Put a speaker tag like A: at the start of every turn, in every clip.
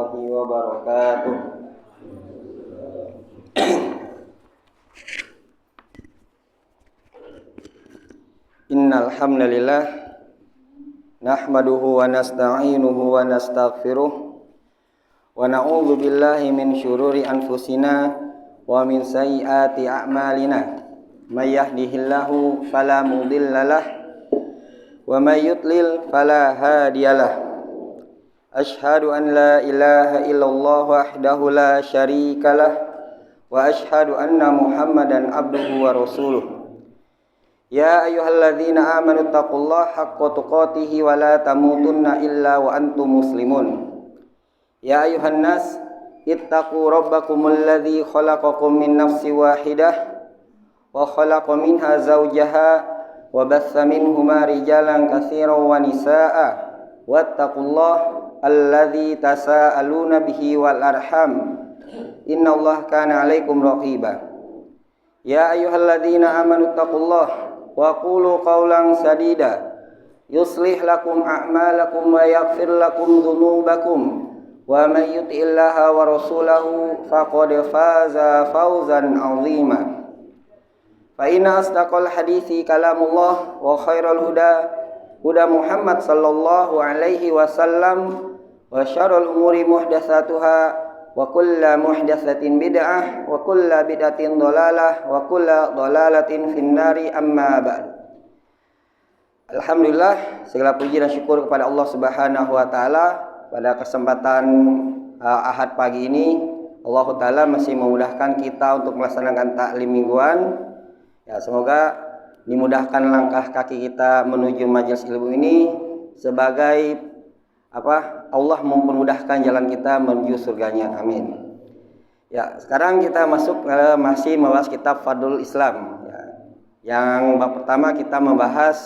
A: warahmatullahi wabarakatuh. Innal hamdalillah nahmaduhu wa nasta'inuhu wa nastaghfiruh wa na'udzu billahi min syururi anfusina wa min sayyiati a'malina. May yahdihillahu fala mudhillalah wa may yudlil fala hadiyalah. Ashhadu an la ilaha illallah wahdahu la syarikalah wa ashhadu anna Muhammadan abduhu wa rasuluh. Ya ayyuhalladzina amanu taqullaha haqqa tuqatih wa la tamutunna illa wa antum muslimun. Ya ayyuhan nas ittaqu rabbakumul ladzi khalaqakum min nafsin wahidah wa khalaqa minha zawjaha wa batha minhuma rijalan katsiran wa nisaa'a wattaqullaha alladzi tasaaluna bihi wal arham innallaha kana 'alaikum raqiba. Ya ayyuhalladzina amanu taqullaha wa qulu qawlan sadida yuslih lakum a'malakum wa yaghfir lakum dhunubakum wa may yuti'illaha wa rasulahu faqad faza fawzan 'azima. Fa inna asdaqal hadithi kalamullah wa khairal huda Muhammad sallallahu alaihi wasallam wa syarrul umuri muhdatsatuha wa kullu muhdatsatin bid'ah wa kullu bid'atin dhalalah wa kullu dhalalatin finnari amma ba'd. Alhamdulillah, segala puji dan syukur kepada Allah Subhanahu wa taala. Pada kesempatan Ahad pagi ini Allah taala masih memudahkan kita untuk melaksanakan taklim mingguan. Ya, semoga dimudahkan langkah kaki kita menuju majelis ilmu ini sebagai Allah mempermudahkan jalan kita menuju surganya. Amin. Ya, sekarang kita masuk masih membahas kitab Fadlul Islam. Ya. Yang bab pertama kita membahas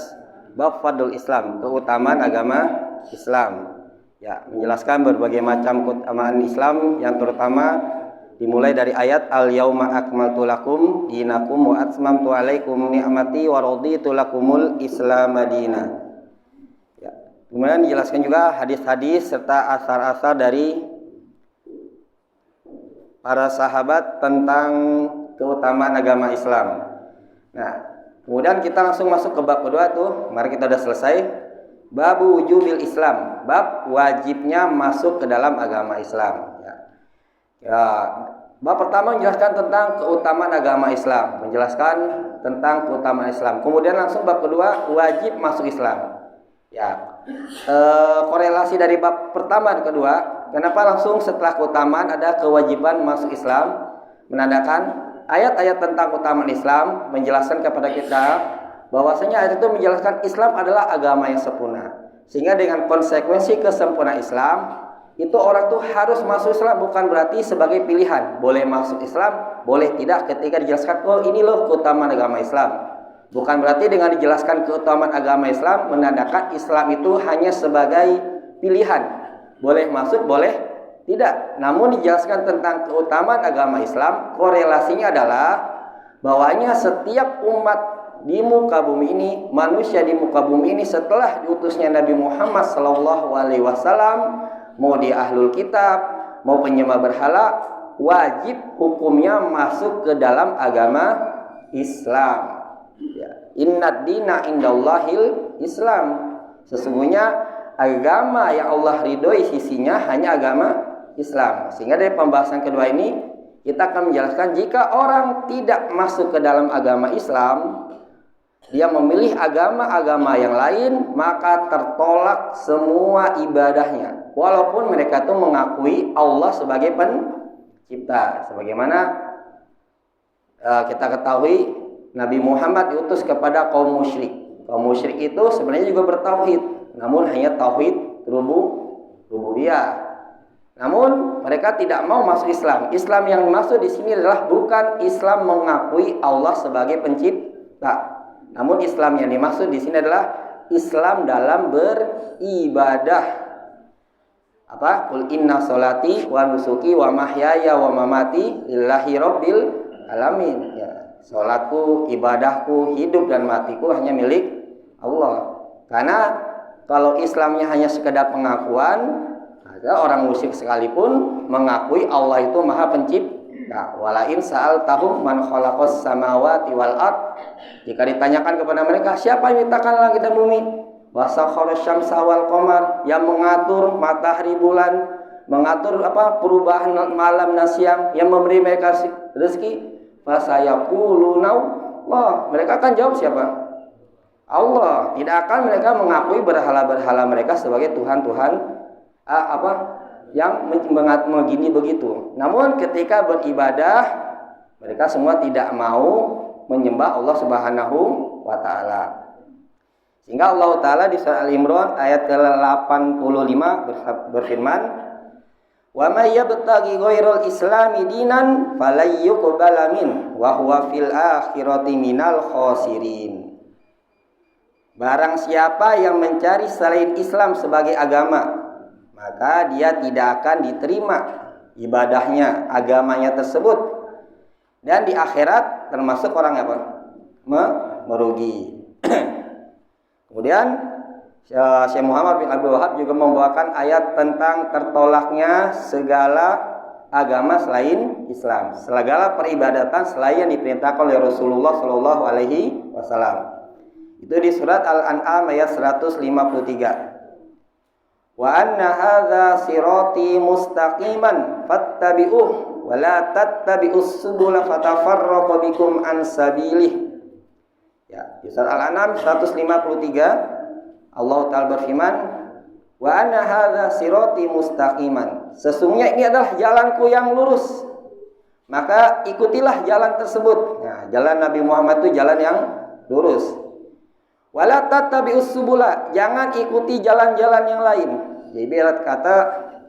A: bab Fadlul Islam, keutamaan agama Islam. Ya, menjelaskan berbagai macam keutamaan Islam yang terutama dimulai dari ayat al-yauma akmaltu lakum dinakum wa atmamtu alaikum ni'mati wa raditu lakumul Islam madina. Ya. Kemudian dijelaskan juga hadis-hadis serta asar-asar dari para sahabat tentang keutamaan agama Islam. Nah, kemudian kita langsung masuk ke bab kedua tuh. Mari kita udah selesai. Bab wujubil Islam, bab wajibnya masuk ke dalam agama Islam. Ya, bab pertama menjelaskan tentang keutamaan agama Islam, menjelaskan tentang keutamaan Islam. Kemudian langsung bab kedua, wajib masuk Islam. Ya, korelasi dari bab pertama dan kedua, kenapa langsung setelah keutamaan ada kewajiban masuk Islam? Menandakan ayat-ayat tentang keutamaan Islam menjelaskan kepada kita bahwasanya ayat itu menjelaskan Islam adalah agama yang sempurna. Sehingga dengan konsekuensi kesempurnaan Islam, itu orang tuh harus masuk Islam, bukan berarti sebagai pilihan. Boleh masuk Islam, boleh tidak ketika dijelaskan, oh ini loh keutamaan agama Islam. Bukan berarti dengan dijelaskan keutamaan agama Islam menandakan Islam itu hanya sebagai pilihan. Boleh masuk, boleh tidak. Namun dijelaskan tentang keutamaan agama Islam, korelasinya adalah bahwanya setiap umat di muka bumi ini, manusia di muka bumi ini setelah diutusnya Nabi Muhammad SAW, mau dia ahlul kitab, mau penyembah berhala, wajib hukumnya masuk ke dalam agama Islam. Ya. Innad dina indallahil Islam. Sesungguhnya agama yang Allah ridhoi sisinya hanya agama Islam. Sehingga dari pembahasan kedua ini kita akan menjelaskan jika orang tidak masuk ke dalam agama Islam, dia memilih agama-agama yang lain, maka tertolak semua ibadahnya. Walaupun mereka itu mengakui Allah sebagai pencipta. Sebagaimana kita ketahui Nabi Muhammad diutus kepada kaum musyrik. Kaum musyrik itu sebenarnya juga bertauhid, namun hanya tauhid rububiyah. Namun mereka tidak mau masuk Islam. Islam yang dimaksud di sini adalah bukan Islam mengakui Allah sebagai pencipta. Namun Islam yang dimaksud di sini adalah Islam dalam beribadah. Qul inna sholati wa nusuki wa mahyaya wa mamati lillahi rabbil alamin. Ya, salatku, ibadahku, hidup dan matiku hanya milik Allah. Karena kalau Islamnya hanya sekedar pengakuan, orang musyrik sekalipun mengakui Allah itu Maha Pencipta. Walain sa'altahum man khalaqas samawati wal ard. Jika ditanyakan kepada mereka, siapa yang menciptakan langit dan bumi? Wa sakharas syamsa wal qamar, yang mengatur matahari bulan, mengatur perubahan malam dan siang, yang memberi mereka rezeki. Fasayaquluna Allah. Mereka akan jawab siapa? Allah. Tidak akan mereka mengakui berhala-berhala mereka sebagai Tuhan-Tuhan yang begini begitu. Namun ketika beribadah, mereka semua tidak mau menyembah Allah Subhanahu wa taala. Sehingga Allah taala di surah Al-Imran ayat ke-85 berfirman, "Wa may yabtaghi ghairal islami dinan falayyuqbala min wa huwa fil akhirati minal khasirin." Barang siapa yang mencari selain Islam sebagai agama, maka dia tidak akan diterima ibadahnya, agamanya tersebut, dan di akhirat termasuk orang apa? Merugi. Kemudian Syekh Muhammad bin Abdul Wahab juga membawakan ayat tentang tertolaknya segala agama selain Islam, segala peribadatan selain yang diperintahkan oleh Rasulullah Shallallahu Alaihi Wasallam. Itu di surat Al-An'am ayat 153. Wa anna hadza sirati mustaqiman fattabi'uh wa la tattabi'us subula fatafarraqu bikum an sabilih. Ya, di surat Al-An'am 153 Allah Ta'ala berfirman, wa anna hadza sirati mustaqiman. Sesungguhnya ini adalah jalanku yang lurus, maka ikutilah jalan tersebut. Nah, jalan Nabi Muhammad itu jalan yang lurus. Wala tattabi'us subula, jangan ikuti jalan-jalan yang lain. Jadi kata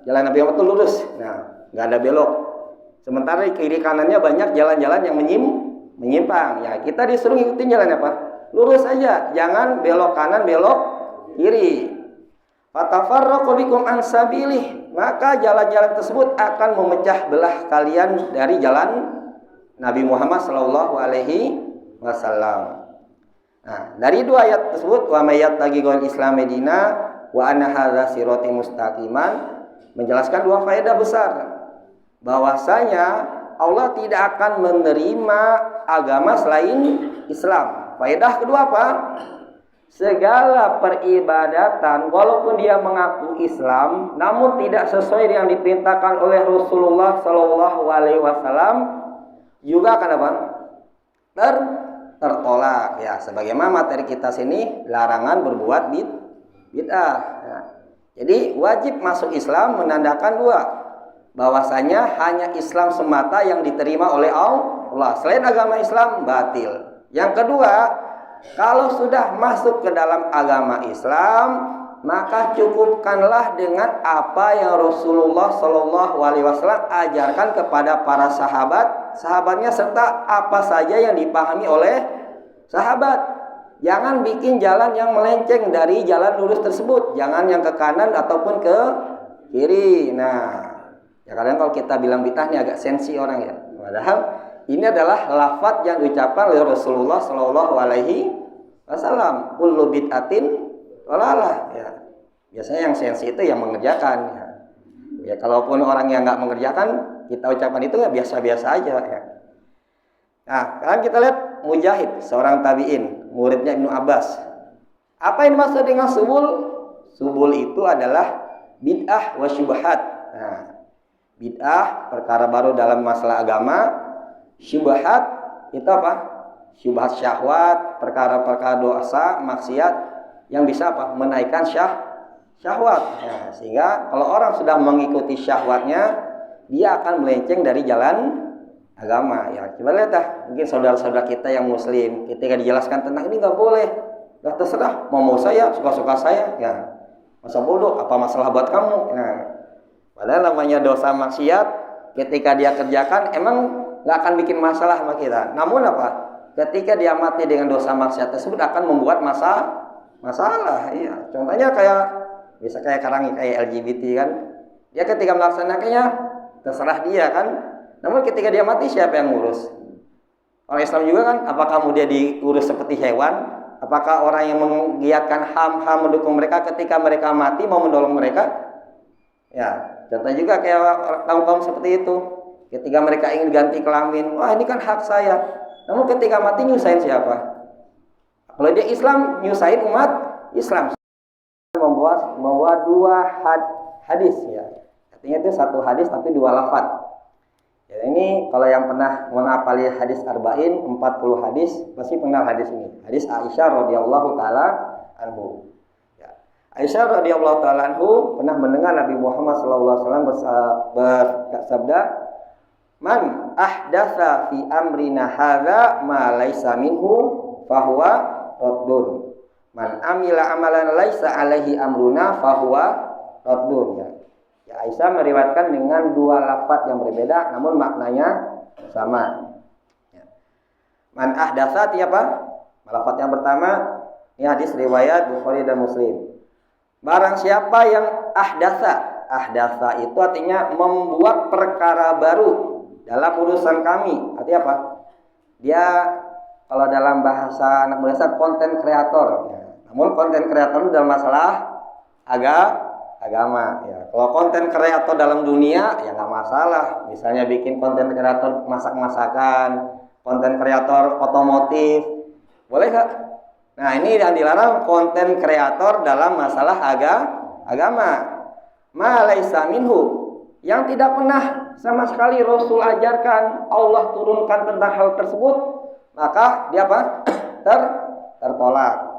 A: jalan Nabi Muhammad itu lurus. Nah, enggak ada belok. Sementara di kiri kanannya banyak jalan-jalan yang menyimpang. Ya, kita disuruh ikutin jalan apa? Lurus aja, jangan belok kanan, belok kiri. Fatafarraqu bikum an sabilih, maka jalan-jalan tersebut akan memecah belah kalian dari jalan Nabi Muhammad sallallahu alaihi wasallam. Nah, dari dua ayat tersebut, wa may yattaqi ghairal islam dina wa anna hadza sirati mustaqiman, menjelaskan dua faedah besar. Bahwasanya Allah tidak akan menerima agama selain Islam. Faedah kedua apa? Segala peribadatan walaupun dia mengaku Islam namun tidak sesuai dengan diperintahkan oleh Rasulullah Shallallahu alaihi wasallam juga akan apa? Tertolak ya, sebagaimana materi kita sini larangan berbuat bid'ah ya. Jadi wajib masuk Islam menandakan dua, bahwasanya hanya Islam semata yang diterima oleh Allah, selain agama Islam batil. Yang kedua, kalau sudah masuk ke dalam agama Islam, maka cukupkanlah dengan apa yang Rasulullah Shallallahu alaihi wasallam ajarkan kepada para sahabatnya serta apa saja yang dipahami oleh sahabat. Jangan bikin jalan yang melenceng dari jalan lurus tersebut. Jangan yang ke kanan ataupun ke kiri. Nah, ya kadang kalau kita bilang bid'ah ini agak sensi orang ya. Padahal ini adalah lafaz yang diucapkan oleh Rasulullah Shallallahu alaihi wasallam. Kullu bid'atin dhalalah ya. Biasanya yang sensi itu yang mengerjakan ya. Ya kalaupun orang yang nggak mengerjakan, kita ucapkan itu ya biasa-biasa aja ya. Nah, sekarang kita lihat Mujahid, seorang tabi'in, muridnya Ibnu Abbas. Apa yang dimaksud dengan subul? Subul itu adalah bid'ah wa syubhat. Nah, bid'ah perkara baru dalam masalah agama, syubhat itu apa? Syubhat syahwat, perkara-perkara dosa, maksiat yang bisa apa? Menaikkan syahwat. Nah, sehingga kalau orang sudah mengikuti syahwatnya, dia akan melenceng dari jalan agama ya. Coba lihat mungkin saudara-saudara kita yang muslim ketika dijelaskan tentang ini nggak boleh, nggak terserah, mau saya, suka-suka saya ya, masa bodoh, apa masalah buat kamu. Nah, padahal namanya dosa maksiat ketika dia kerjakan emang nggak akan bikin masalah sama kita. Namun apa? Ketika dia mati dengan dosa maksiat tersebut akan membuat masalah. Iya. Contohnya bisa kayak LGBT kan. Dia ketika melaksanakannya terserah dia kan. Namun ketika dia mati siapa yang ngurus? Orang Islam juga kan, apakah mau dia diurus seperti hewan? Apakah orang yang menggiatkan HAM mendukung mereka ketika mereka mati mau menolong mereka? Ya, contoh juga kayak kaum-kaum seperti itu. Ketika mereka ingin ganti kelamin, wah ini kan hak saya. Namun ketika mati nyusahin siapa? Kalau dia Islam, nyusahin umat Islam. Membawa dua hadis ya. Artinya itu satu hadis tapi dua lafaz. Ya, ini kalau yang pernah menghafali hadis arba'in 40 hadis pasti kenal hadis ini. Hadis Aisyah radhiyallahu taala anhu. Ya. Aisyah radhiyallahu taala anhu pernah mendengar Nabi Muhammad sallallahu alaihi wasallam bersabda, "Man ahdatsa fi amrina hadza ma laisa minhu fahuwa raddun. Man amila amalan laisa alaihi amruna fahuwa raddun." Ya. Ya, Aisyah meriwayatkan dengan dua lafaz yang berbeda namun maknanya sama. Ya. Man ahdatsa apa? Lafaz yang pertama ini hadis riwayat Bukhari dan Muslim. Barang siapa yang ahdatsa itu artinya membuat perkara baru dalam urusan kami. Artinya apa? Dia kalau dalam bahasa anak muda konten kreator. Ya. Namun konten kreator dalam masalah agama. Ya. Kalau konten kreator dalam dunia ya nggak masalah. Misalnya bikin konten kreator masak-masakan, konten kreator otomotif, boleh nggak? Nah ini yang dilarang konten kreator dalam masalah agama. Ma laisa minhu, yang tidak pernah sama sekali Rasul ajarkan, Allah turunkan tentang hal tersebut, maka dia apa? tertolak.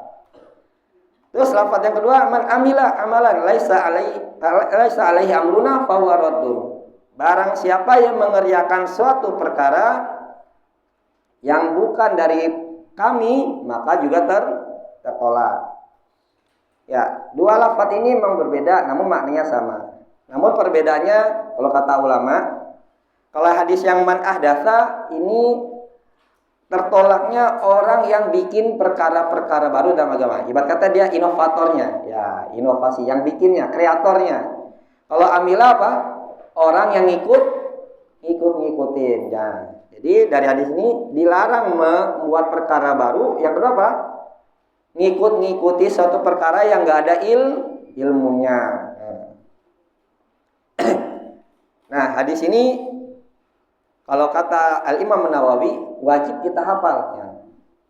A: Terus lafaz yang kedua, man amila amalan laisa alaihi amruna fahuwa raddun. Barang siapa yang mengerjakan suatu perkara yang bukan dari kami, maka juga tertolak. Ya, dua lafaz ini memang berbeda namun maknanya sama. Namun perbedaannya kalau kata ulama, kalau hadis yang man ahdatsa ini tertolaknya orang yang bikin perkara-perkara baru dalam agama. Ibarat kata dia inovatornya, ya inovasi yang bikinnya, kreatornya. Kalau amila apa? Orang yang ngikutin. Ya. Jadi dari hadis ini dilarang membuat perkara baru. Yang kedua apa? Ngikuti suatu perkara yang nggak ada ilmunya. Nah hadis ini kalau kata Al-Imam Nawawi wajib kita hafal. Ya.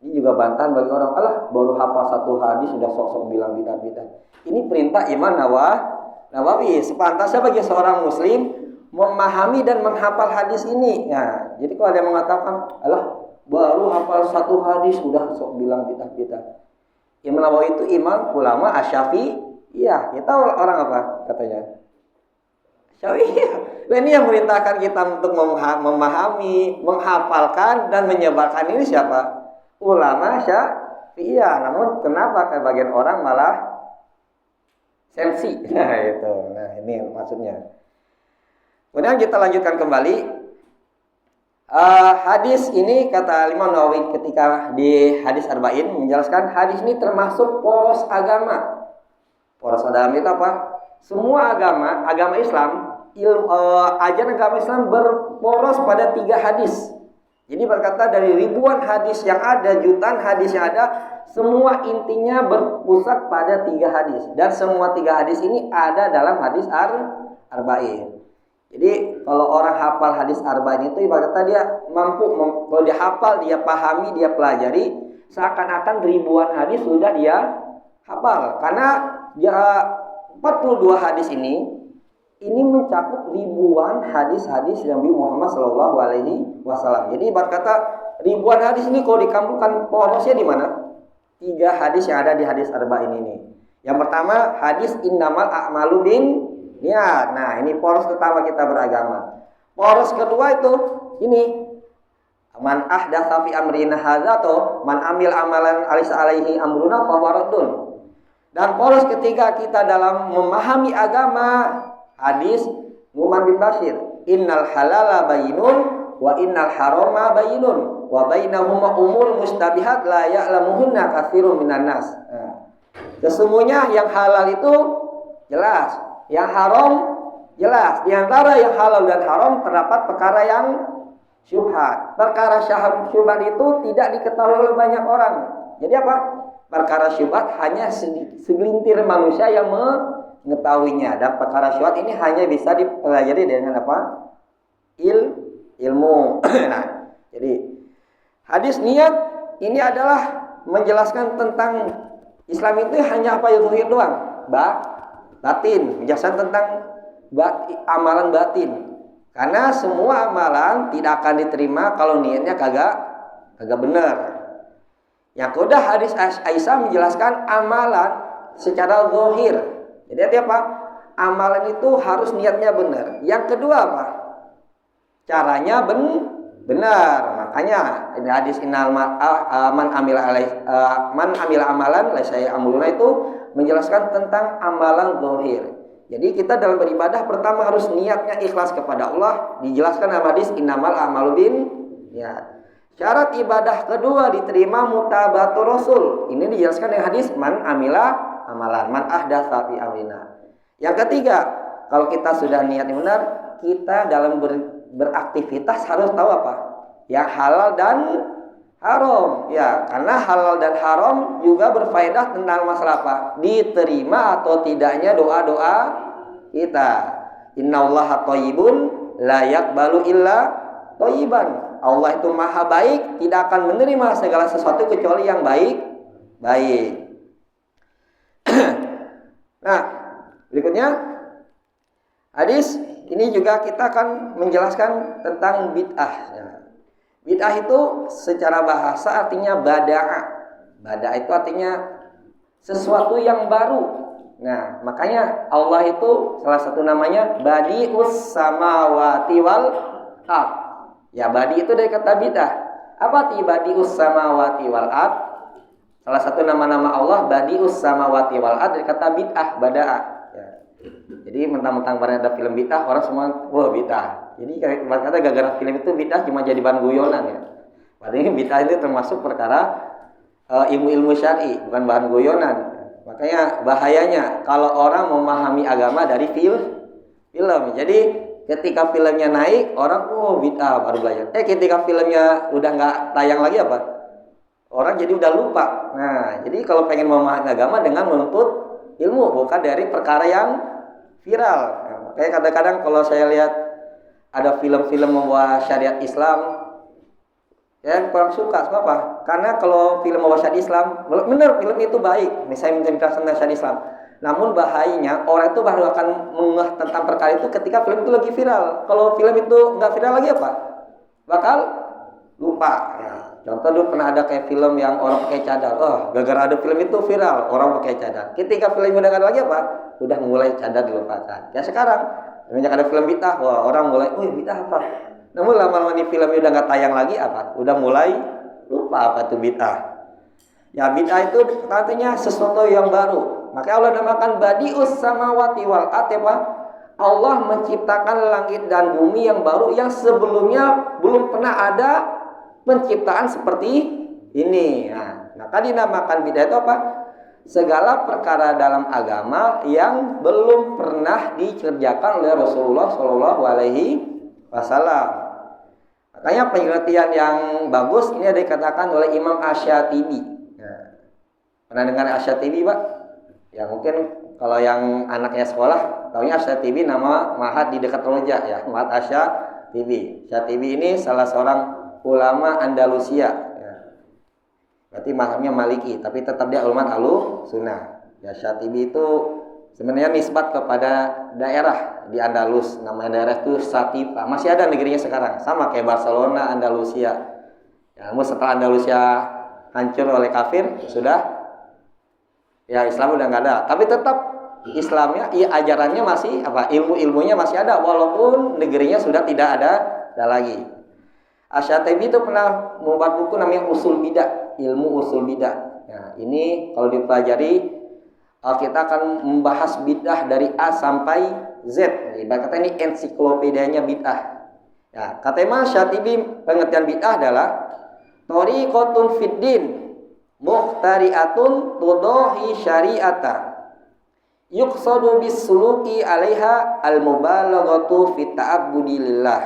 A: Ini juga bantahan bagi orang, alah baru hafal satu hadis sudah sok-sok bilang bidah-bidah. Ini perintah Imam Nawawi. Sepantasnya bagi seorang muslim memahami dan menghafal hadis ini. Ya. Jadi kalau ada yang mengatakan, alah baru hafal satu hadis sudah sok bilang bidah-bidah. Imam Nawawi itu imam ulama Asy-Syafi'i. Iya, kita orang apa katanya? Syafi'i. Nah, ini yang merintahkan kita untuk memahami, menghafalkan dan menyebarkan ini siapa? Ulama Syafi'i. Namun kenapa bagian orang malah sensi? Nah, itu. Nah, ini maksudnya. Kemudian kita lanjutkan kembali. Hadis ini kata Imam Nawawi ketika di hadis arba'in menjelaskan hadis ini termasuk poros agama. Poros agama itu apa? Semua agama Islam, ajaran agama Islam berporos pada 3 hadis. Jadi berkata dari ribuan hadis yang ada, jutaan hadis yang ada, semua intinya berpusat pada 3 hadis. Dan semua 3 hadis ini ada dalam hadis arba'in. Jadi kalau orang hafal hadis arba'in itu ibaratnya dia mampu, kalau dia hafal, dia pahami, dia pelajari, seakan-akan ribuan hadis sudah dia hafal. Karena dia 42 hadis ini mencakup ribuan hadis-hadis Nabi Muhammad SAW. Jadi ibarat kata ribuan hadis ini kalau dikampungkan porosnya di mana? 3 hadis yang ada di hadis arba'in ini. Yang pertama hadis innamal a'malu niat. Nah, ini poros pertama kita beragama. Poros kedua itu ini man ahdatsa fi amrina hadza atau man amil amalan alaihi amruna fa huwa raddun. Dan poros ketiga kita dalam memahami agama hadis Nu'man bin Bashir, innal halala bayyinun wa innal harama bayyinun wa bainahuma umur mustabihat la ya'lamuhunna katsirun minan nas. Nah, sesungguhnya yang halal itu jelas, yang haram jelas. Di antara yang halal dan haram terdapat perkara yang syubhat. Perkara syubhat itu tidak diketahui oleh banyak orang. Jadi apa? Perkara syubhat hanya segelintir manusia yang mengetahuinya. Dan perkara syubhat ini hanya bisa dipelajari dengan apa? Ilmu. Nah, jadi hadis niat ini adalah menjelaskan tentang Islam itu hanya apa yang zahir doang, batin, menjelaskan tentang amalan batin. Karena semua amalan tidak akan diterima kalau niatnya kagak benar. Yang kedua, hadis Aisyah menjelaskan amalan secara zahir. Jadi artinya apa? Amalan itu harus niatnya benar. Yang kedua apa? Caranya benar. Makanya di hadis man amila amalan saya amuluna itu menjelaskan tentang amalan zahir. Jadi kita dalam beribadah pertama harus niatnya ikhlas kepada Allah. Dijelaskan dalam hadis innamal a'malu binniyat. Syarat ibadah kedua diterima mutabatu Rasul. Ini dijelaskan dengan hadis man amila amalan man ahdatsa fi amrina. Yang ketiga, kalau kita sudah niatnya benar, kita dalam beraktivitas harus tahu apa? Yang halal dan haram. Ya, karena halal dan haram juga berfaedah tentang masalah apa? Diterima atau tidaknya doa-doa kita. Innallaha thayyibun la yaqbalu illa thayyiban. Allah itu maha baik, tidak akan menerima segala sesuatu kecuali yang baik. Nah, berikutnya hadis ini juga kita akan menjelaskan tentang bid'ah. Bid'ah itu secara bahasa artinya bada'a. Bada'a itu artinya sesuatu yang baru. Nah, makanya Allah itu salah satu namanya Badi'us Samawati wal Ard. Ya, badi itu dari kata bid'ah. Apa arti Badi'us Samawati wal Ard? Salah satu nama-nama Allah Badi'us Samawati wal Ard dari kata bid'ah, bada'a. Ya. Jadi mentang-mentang ada film bid'ah, orang semua wah bid'ah. Jadi kata gara-gara film itu bid'ah cuma jadi bahan guyonan ya. Padahal bid'ah itu termasuk perkara ilmu-ilmu syar'i, bukan bahan guyonan. Makanya bahayanya kalau orang memahami agama dari film. Jadi ketika filmnya naik, orang bid'ah baru belajar. Ketika filmnya udah nggak tayang lagi apa? Orang jadi udah lupa. Nah, jadi kalau pengen memahami agama dengan menuntut ilmu, bukan dari perkara yang viral. Nah, makanya kadang-kadang kalau saya lihat ada film-film membawa syariat Islam, ya kurang suka. Kenapa? Karena kalau film membawa syariat Islam, benar film itu baik, misalnya menceritakan tentang syariat Islam. Namun bahayanya orang itu baru akan mengeh tentang perkara itu ketika film itu lagi viral. Kalau film itu nggak viral lagi apa? Bakal lupa. Ya. Contoh dulu pernah ada kayak film yang orang pakai cadar. Gara-gara ada film itu viral, orang pakai cadar. Ketika film udah nggak ada lagi apa? Udah mulai cadar dilupakan. Ya sekarang semenjak ada film bid'ah, orang mulai, bid'ah apa? Namun lama-lama ini filmnya udah nggak tayang lagi apa? Udah mulai lupa apa itu bid'ah. Ya bid'ah itu artinya sesuatu yang baru. Maka Allah namakan Badi'us Samawati wal Ard apa? Allah menciptakan langit dan bumi yang baru yang sebelumnya belum pernah ada penciptaan seperti ini. Nah, maka dinamakan bid'ah itu apa? Segala perkara dalam agama yang belum pernah dikerjakan oleh Rasulullah Shallallahu Alaihi Wasallam. Makanya pengertian yang bagus ini ada dikatakan oleh Imam Asy-Syatibi. Nah, pernah dengar Asy-Syatibi, Pak? Ya mungkin kalau yang anaknya sekolah, taunya Asy-Syatibi nama Mahat di dekat Roja ya, Mahat Asy-Syatibi. Asy-Syatibi ini salah seorang ulama Andalusia. Ya. Berarti mazhabnya Maliki, tapi tetap dia ulama Ahlussunnah. Ya Syatibi itu sebenarnya nisbat kepada daerah di Andalus, nama daerah itu Satipa. Masih ada negerinya sekarang, sama kayak Barcelona, Andalusia. Ya, namun setelah Andalusia hancur oleh kafir, sudah ya Islam udah nggak ada. Tapi tetap Islamnya, ajarannya masih apa? Ilmu-ilmunya masih ada, walaupun negerinya sudah tidak ada lagi. Asy-Syatibi itu pernah membuat buku namanya Usul Bidah, ilmu usul bidah. Nah, ini kalau dipelajari kita akan membahas bid'ah dari A sampai Z. Ibarat kata ini ensiklopedianya bid'ah. Ya, kata Imam Syatibi pengertian bid'ah adalah thariqatun fiddin muhtari'atun tudahi syari'ata yuqsadu bisuluki 'alaiha al-mubalaghatu fi ta'abbudi lillah.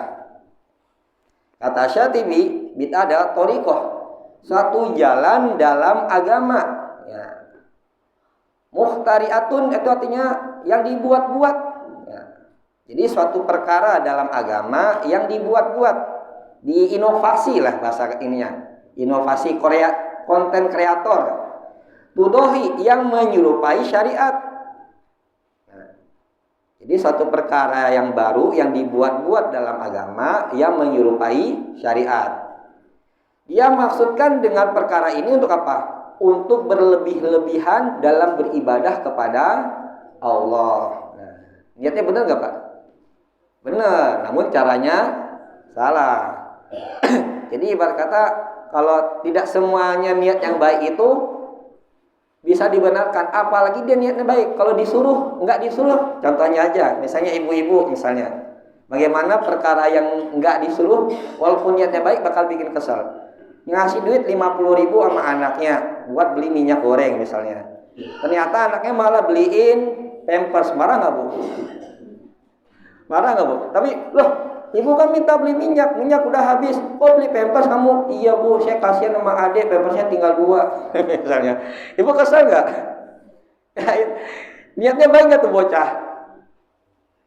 A: Kata Syatibi, bid'ah adalah thariqah, suatu jalan dalam agama. Ya. Muhtari'atun itu artinya yang dibuat-buat. Ya. Jadi suatu perkara dalam agama yang dibuat-buat, diinovasi lah bahasa ininya. Inovasi konten kreator. Tudohi yang menyerupai syariat. Nah, jadi suatu perkara yang baru yang dibuat-buat dalam agama yang menyerupai syariat. Dia maksudkan dengan perkara ini untuk apa? Untuk berlebih-lebihan dalam beribadah kepada Allah. Nah, niatnya benar nggak Pak? Benar, namun caranya salah. Jadi ibarat kata kalau tidak semuanya niat yang baik itu bisa dibenarkan, apalagi dia niatnya baik. Kalau disuruh, nggak disuruh. Contohnya aja, misalnya ibu-ibu misalnya. Bagaimana perkara yang nggak disuruh, walaupun niatnya baik bakal bikin kesal. Ngasih duit 50.000 sama anaknya buat beli minyak goreng misalnya. Ternyata anaknya malah beliin Pampers. Marah nggak Bu? Marah nggak Bu? Tapi loh, ibu kan minta beli minyak udah habis. Oh beli Pampers kamu? Iya Bu, saya kasihan sama adik, Pampersnya tinggal 2 misalnya. Ibu kesal nggak? Niatnya baik nggak tuh bocah?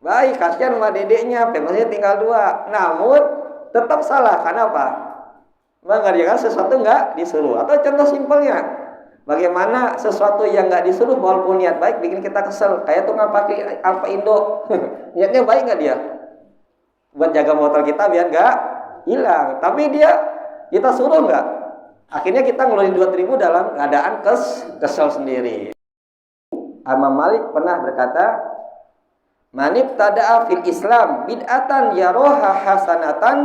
A: Baik, kasihan sama dedeknya, Pampersnya tinggal 2. Namun tetap salah, kenapa? Mengerjakan sesuatu nggak disuruh. Atau contoh simpelnya, bagaimana sesuatu yang nggak disuruh walaupun niat baik bikin kita kesel. Kayak tuh nggak pakai Alfa Indo, niatnya baik nggak dia? Buat jaga motor kita biar nggak hilang. Tapi kita suruh nggak? Akhirnya kita ngeluarin 2.000 dalam keadaan kesel sendiri. Imam Malik pernah berkata, manib tada'a fil Islam bid'atan yaroha hasanatan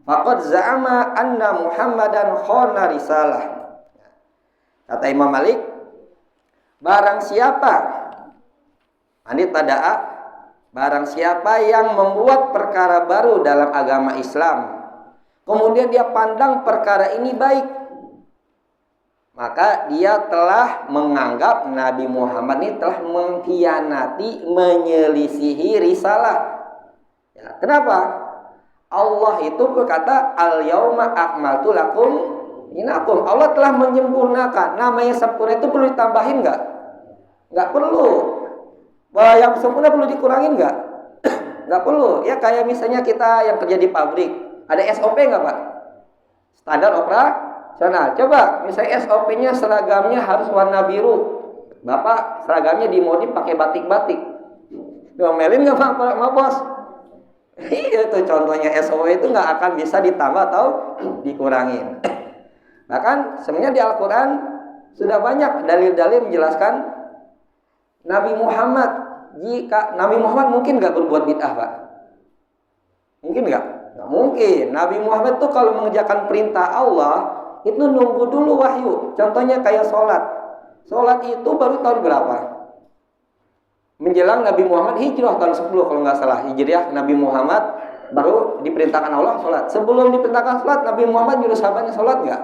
A: faqad za'ama anna Muhammadan khana risalah. Kata Imam Malik, barang siapa yang membuat perkara baru dalam agama Islam, kemudian dia pandang perkara ini baik, maka dia telah menganggap Nabi Muhammad ini telah mengkhianati, menyelisihi risalah. Ya, kenapa? Allah itu berkata, al-yauma akmaltu lakum dinakum. Allah telah menyempurnakan. Namanya sempurna itu perlu ditambahin nggak? Nggak perlu. Bahwa yang sempurna perlu dikurangin nggak? Nggak perlu. Ya kayak misalnya kita yang kerja di pabrik, ada SOP nggak Pak? Standar operasional. Coba misalnya SOP-nya seragamnya harus warna biru. Bapak seragamnya dimodif pakai batik-batik. Domelin nggak Pak Bos? Iya itu contohnya, SOP itu nggak akan bisa ditambah atau dikurangin. Bahkan sebenarnya di Al-Quran sudah banyak dalil-dalil menjelaskan Nabi Muhammad mungkin nggak berbuat bid'ah Pak? Mungkin nggak? Nggak mungkin. Nabi Muhammad tuh kalau mengerjakan perintah Allah itu nunggu dulu wahyu. Contohnya kayak sholat. Sholat itu baru tahun berapa? Menjelang Nabi Muhammad hijrah tahun 10 kalau nggak salah. Hijriah Nabi Muhammad baru diperintahkan Allah sholat. Sebelum diperintahkan sholat, Nabi Muhammad nyuruh sahabatnya sholat nggak?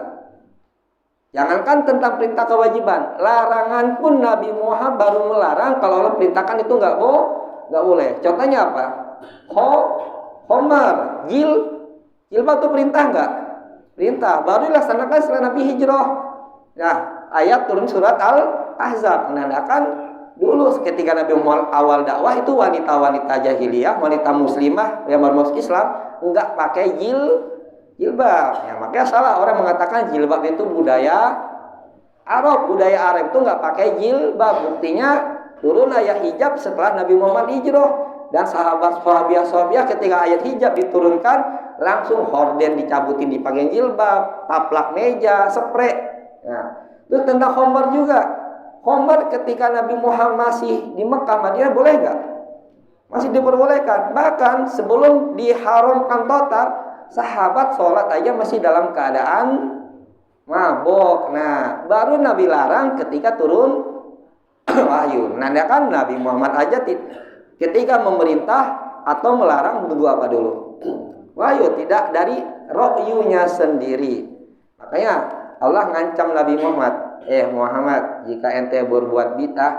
A: Jangankan tentang perintah kewajiban, larangan pun Nabi Muhammad baru melarang. Kalau Allah perintahkan itu nggak boleh. Contohnya apa? Homar, jilbab itu perintah nggak? Perintah. Baru dilaksanakan setelah Nabi hijrah. Nah, ayat turun surat Al-Ahzab menandakan dulu ketika Nabi Muhammad awal dakwah itu wanita-wanita jahiliyah, wanita muslimah yang baru masuk Islam enggak pakai jilbab. Ya, makanya salah orang mengatakan jilbab itu budaya Arab. Budaya Arab itu enggak pakai jilbab. Buktinya turun ayat hijab setelah Nabi Muhammad hijrah, dan sahabat-sahabiah ketika ayat hijab diturunkan langsung horden dicabutin, dipakai jilbab, taplak meja, spray. Nah, terus tentang khomer juga. Khomer ketika Nabi Muhammad masih di Mekah, Madinah boleh nggak? Masih diperbolehkan. Bahkan sebelum diharamkan total, sahabat sholat aja masih dalam keadaan mabok. Nah, baru Nabi larang ketika turun wahyu. Menandakan Nabi Muhammad aja ketika memerintah atau melarang tunggu apa dulu? Wahyu, tidak dari rohyunya sendiri. Makanya Allah ngancam Nabi Muhammad. Muhammad, jika ente berbuat bid'ah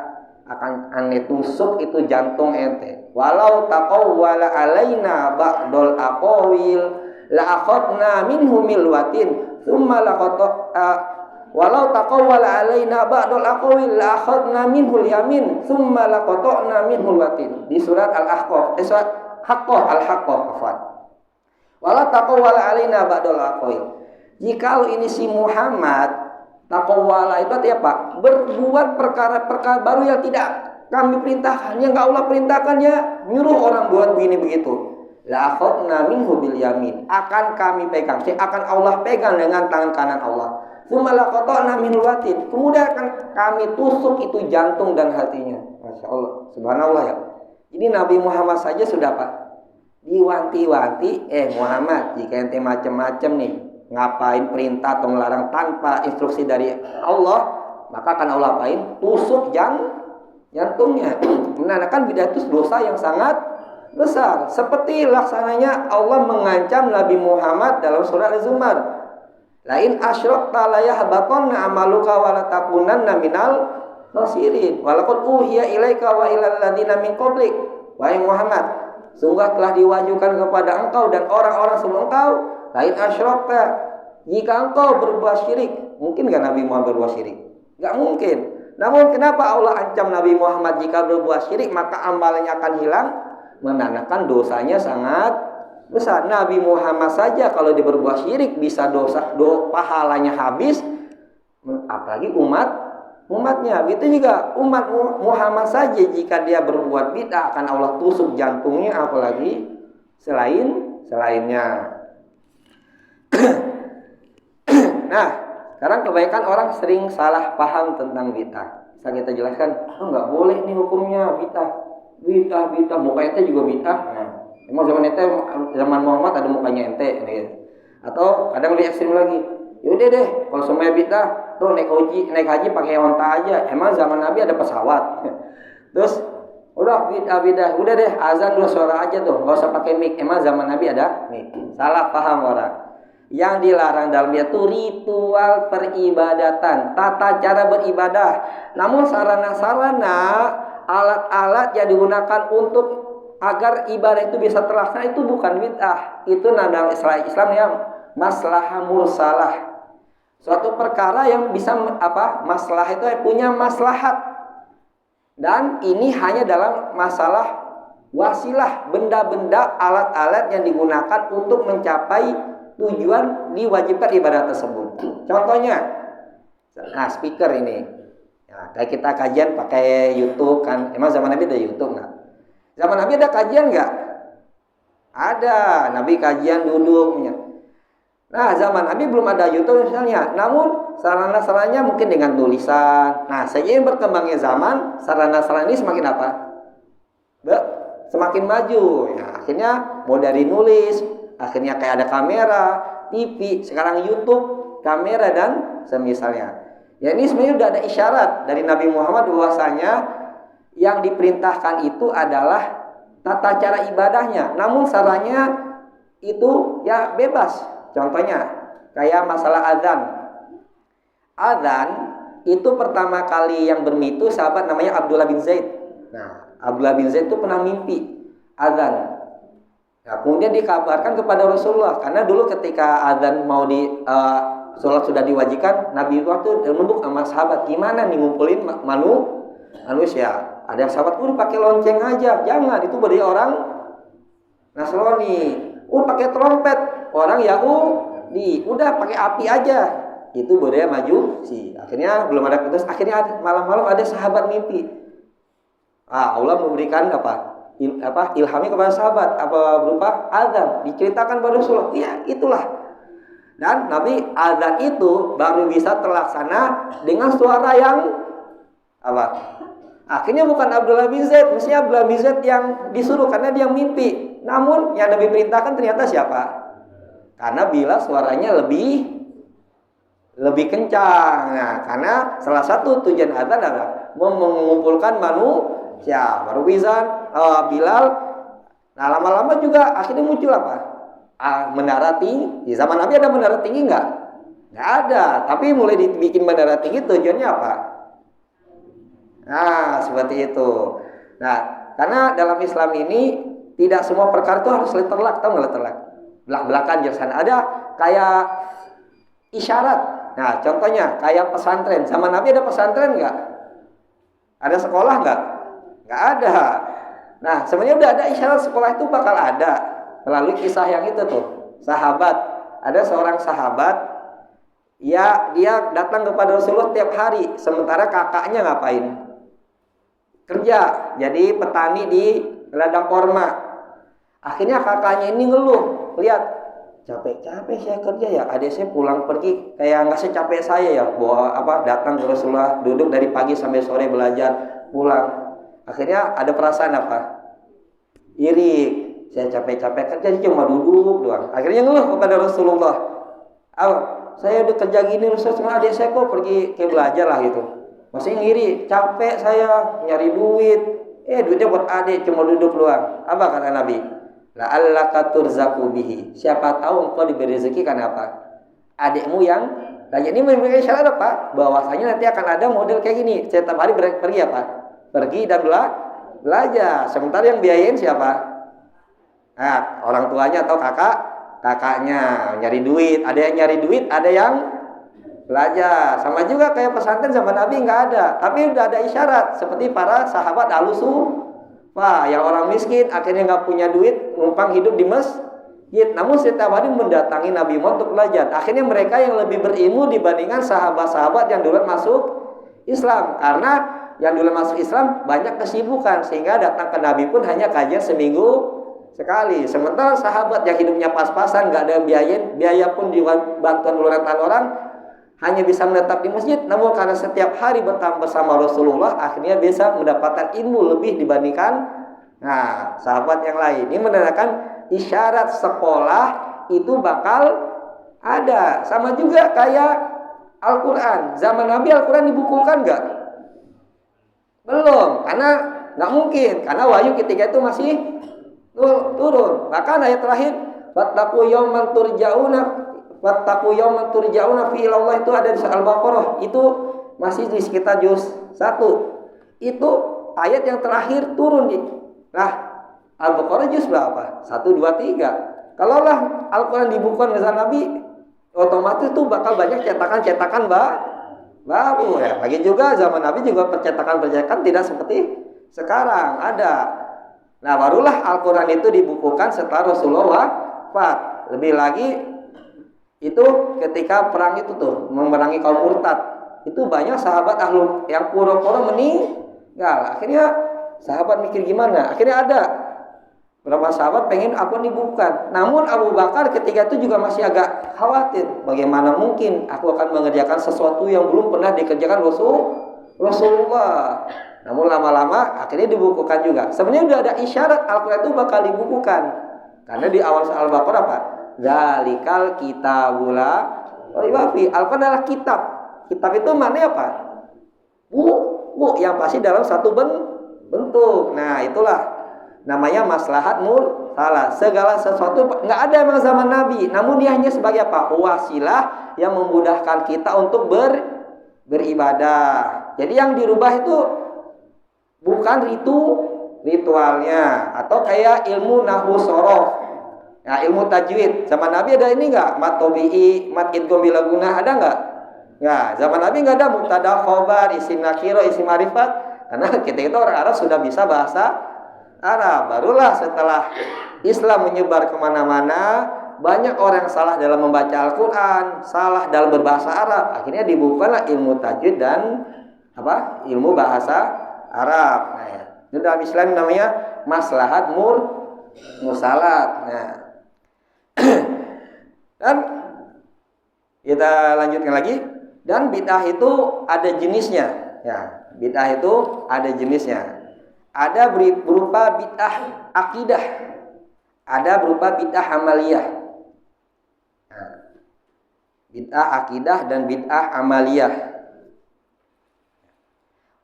A: akan ane tusuk itu jantung ente. Walau taqawwala alaina ba'dul aqawil la akhadna minhu milwatin thumma walau taqawwala alaina ba'dul aqwil la akhadna minhul yamin tsumma laqata'na minhul watin. Di surat Al-Ahqaf, surat Al-Haqqah, afwan. Walau taqawwala alaina ba'dul aqwil. Jikalau ini si Muhammad taqawwala itu artinya apa? Berbuat perkara-perkara baru yang tidak kami perintahkan, yang enggak Allah perintahkan, ya nyuruh orang buat begini begitu. La akhadna minhu bil yamin, akan kami pegang, akan Allah pegang dengan tangan kanan Allah. Tsumma laqata'na minhu watin, kemudian akan kami tusuk itu jantung dan hatinya. Masya Allah, subhanallah ya. Ini Nabi Muhammad saja sudah apa? Diwanti-wanti, Muhammad, jika ente macam-macam nih, ngapain perintah atau melarang tanpa instruksi dari Allah, maka akan Allah apain? Tusuk jantungnya. Menandakan bidah itu dosa yang sangat besar. Seperti laksananya Allah mengancam Nabi Muhammad dalam surat Az-Zumar. Lain asyrakta la yahbatanna amaluka wa la takunanna minal khasirin. Walaqad uhiya ilaika wa ilal ladzina min qablik. Wahai Muhammad, sungguh telah diwahyukan kepada engkau dan orang-orang sebelum engkau. Lain asyrakta, jika engkau berbuat syirik, mungkin enggak Nabi Muhammad berbuat syirik? Enggak mungkin. Namun kenapa Allah ancam Nabi Muhammad jika berbuat syirik maka amalnya akan hilang? Menandakan dosanya sangat besar. Nabi Muhammad saja kalau dia berbuat syirik bisa pahalanya habis, apalagi umatnya. Begitu juga umat Muhammad saja jika dia berbuat bid'ah akan Allah tusuk jantungnya, apalagi selainnya. Nah, sekarang kebanyakan orang sering salah paham tentang bid'ah. Bisa kita jelaskan, nggak boleh nih hukumnya bid'ah, muka ente juga bid'ah. Nah, emang zaman Muhammad ada mukanya ente nih. Atau kadang lebih ekstrim lagi. Yaudah deh, kalau semuanya bid'ah, tuh naik haji pakai onta aja. Emang zaman Nabi ada pesawat. Terus udah bid'ah, udah deh azan 2 suara aja tuh, nggak usah pakai mic. Emang zaman Nabi ada mic. Salah paham orang. Yang dilarang dalam dia itu ritual peribadatan, tata cara beribadah. Namun sarana-sarana, alat-alat yang digunakan untuk agar ibadah itu bisa terlaksana itu bukan bid'ah. Itu dalam Islam yang maslahah mursalah. Suatu perkara yang bisa masalah itu punya maslahat. Dan ini hanya dalam masalah wasilah, benda-benda, alat-alat yang digunakan untuk mencapai tujuan diwajibkan ibadah tersebut. Contohnya, nah speaker ini. Nah, kayak kita kajian pakai YouTube kan. Emang zaman Nabi ada YouTube nggak? Zaman Nabi ada kajian nggak? Ada. Nabi kajian duduknya. Nah, zaman Nabi belum ada YouTube misalnya. Namun sarana-sarananya mungkin dengan tulisan. Nah, seiring berkembangnya zaman, sarana-sarana ini semakin apa? Semakin maju. Ya, akhirnya mau dari nulis, akhirnya kayak ada kamera, TV, sekarang YouTube, kamera dan semisalnya. Ya ini sebenarnya sudah ada isyarat dari Nabi Muhammad bahwasanya yang diperintahkan itu adalah tata cara ibadahnya. Namun caranya itu ya bebas. Contohnya kayak masalah azan. Azan itu pertama kali yang bermitu sahabat namanya Abdullah bin Zaid. Nah, Abdullah bin Zaid itu pernah mimpi azan. Nah, kemudian dikabarkan kepada Rasulullah karena dulu ketika azan mau sholat sudah diwajibkan, Nabi waktu menunduk sama sahabat, gimana nih ngumpulin manusia? Ada yang sahabat, pakai lonceng aja, jangan, itu beri orang Nasrani. Pakai trompet, orang Yahudi, udah pakai api aja, itu budaya Majusi. Akhirnya belum ada putus, akhirnya malam-malam ada sahabat mimpi. Allah memberikan ilhami kepada sahabat berupa azan, diceritakan pada Rasulullah. Ya, itulah. Dan Nabi azan itu baru bisa terlaksana dengan suara yang akhirnya bukan Abdullah bin Zaid, mestinya Abdullah bin Zaid yang disuruh karena dia mimpi. Namun yang Nabi perintahkan ternyata siapa? Karena bila suaranya lebih kencang. Nah, karena salah satu tujuan azan adalah mengumpulkan manusia. Baru bisa Bilal. Nah, lama-lama juga akhirnya muncul menara tinggi. Di zaman Nabi ada menara tinggi nggak? Nggak ada. Tapi mulai dibikin menara tinggi tujuannya apa? Nah, seperti itu. Nah, karena dalam Islam ini tidak semua perkara itu harus letterlock. Tahu nggak letterlock? Belak-belakan jelasan. Ada kayak isyarat. Nah, contohnya kayak pesantren. Zaman Nabi ada pesantren nggak? Ada sekolah nggak? Nggak ada. Nah, sebenarnya udah ada isyarat sekolah itu bakal ada melalui kisah yang itu tuh. Sahabat, ada seorang sahabat, ya dia datang kepada Rasulullah tiap hari, sementara kakaknya ngapain? Kerja, jadi petani di ladang korma. Akhirnya kakaknya ini ngeluh, lihat capek-capek saya kerja ya, adik saya pulang pergi kayak nggak secapek saya ya, bawa datang ke Rasulullah, duduk dari pagi sampai sore belajar, pulang. Akhirnya ada perasaan apa? Iri, saya capek-capek kerja cuma duduk doang. Akhirnya ngeluh kepada Rasulullah, saya udah kerja gini, Rasulullah, adik saya kok pergi kayak belajar lah gitu. Masih ngiri, capek saya nyari duit, duitnya buat adik cuma duduk doang. Apa kata Nabi? La'allaka turzaqu bihi. Siapa tahu engkau diberi rezeki karena apa? Adikmu yang tanya. Ini memberikan syarat apa? Bahwasanya nanti akan ada model kayak gini. Setiap hari pergi apa? Pergi dan belajar. Sementara yang biayain siapa? Nah, orang tuanya atau kakaknya nyari duit. Ada yang nyari duit, ada yang belajar. Sama juga kayak pesantren zaman Nabi nggak ada, tapi udah ada isyarat seperti para sahabat alusu. Wah, yang orang miskin akhirnya nggak punya duit, numpang hidup di masjid. Namun setiap hari mendatangi Nabi Muhammad untuk belajar. Akhirnya mereka yang lebih berilmu dibandingkan sahabat-sahabat yang duluan masuk Islam. Karena yang duluan masuk Islam banyak kesibukan, sehingga datang ke Nabi pun hanya kajian seminggu sekali. Sementara sahabat yang hidupnya pas-pasan, nggak ada biaya pun dibantuan tangan orang, hanya bisa menetap di masjid, namun karena setiap hari bertambah bersama Rasulullah, akhirnya bisa mendapatkan ilmu lebih dibandingkan sahabat yang lain. Ini menandakan isyarat sekolah itu bakal ada. Sama juga kayak Al-Quran. Zaman Nabi Al-Quran dibukukan nggak? Belum, karena nggak mungkin, karena wahyu ketika itu masih turun. Bahkan ayat terakhir, wattaqu yawman turja'una fi ilallah, itu ada di Al-Baqarah, itu masih di sekitar juz 1. Itu ayat yang terakhir turun di. Nah, Al-Baqarah juz berapa? 1 2 3. Kalaulah Al-Qur'an dibukukan zaman Nabi, otomatis itu bakal banyak cetakan-cetakan baru ya. Lagi juga zaman Nabi juga percetakan tidak seperti sekarang ada. Nah, barulah Al-Qur'an itu dibukukan setelah Rasulullah wafat. Lebih lagi itu ketika perang itu tuh memerangi kaum murtad, itu banyak sahabat ahlul yang pura-pura meninggal. Akhirnya sahabat mikir gimana, akhirnya ada beberapa sahabat pengen aku dibukukan. Namun Abu Bakar ketika itu juga masih agak khawatir, bagaimana mungkin aku akan mengerjakan sesuatu yang belum pernah dikerjakan Rasulullah. Namun lama-lama akhirnya dibukukan juga. Sebenarnya udah ada isyarat Al-Quran itu bakal dibukukan, karena di awal Al-Baqarah apa? Zalikal kitabula riwafi. Al-Quran adalah kitab. Kitab itu maknanya apa? Buku yang pasti dalam satu bentuk. Nah, itulah namanya maslahat mursalah. Segala sesuatu nggak ada memang zaman Nabi, namun dia hanya sebagai apa? Wasilah yang memudahkan kita untuk beribadah. Jadi yang dirubah itu bukan ritualnya, atau kayak ilmu nahwu sorof. Nah, ilmu tajwid zaman Nabi ada ini nggak? Mat tobi'i, mat idgham bila gunah, ada nggak? Nggak. Zaman Nabi nggak ada mubtada, khobar, isim nakiro, isim ma'rifat, karena kita itu orang Arab sudah bisa bahasa Arab. Barulah setelah Islam menyebar kemana-mana, banyak orang yang salah dalam membaca Al-Quran, salah dalam berbahasa Arab. Akhirnya dibukalah ilmu tajwid dan ilmu bahasa Arab. Nah, itu dalam Islam namanya maslahat mursalat. Nah, dan kita lanjutkan lagi. Dan bid'ah itu ada jenisnya. Ya, bid'ah itu ada jenisnya. Ada berupa bid'ah akidah, ada berupa bid'ah amaliyah. Nah, bid'ah akidah dan bid'ah amaliyah.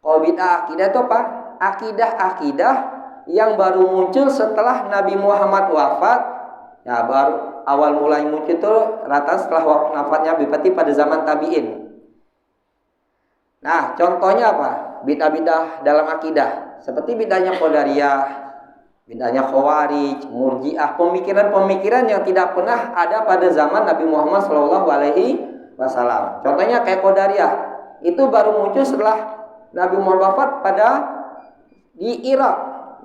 A: Kalau bid'ah akidah itu apa? Akidah yang baru muncul setelah Nabi Muhammad wafat. Ya, baru awal mulai muncul itu rata setelah wafatnya Nabi pada zaman tabi'in. Nah, contohnya apa? Bid'ah-bid'ah dalam akidah, seperti bid'ahnya Qadariyah, bid'ahnya Khawarij, Murji'ah, pemikiran-pemikiran yang tidak pernah ada pada zaman Nabi Muhammad SAW. wasallam. Contohnya kayak Qadariyah, itu baru muncul setelah Nabi Muhammad wafat di Irak,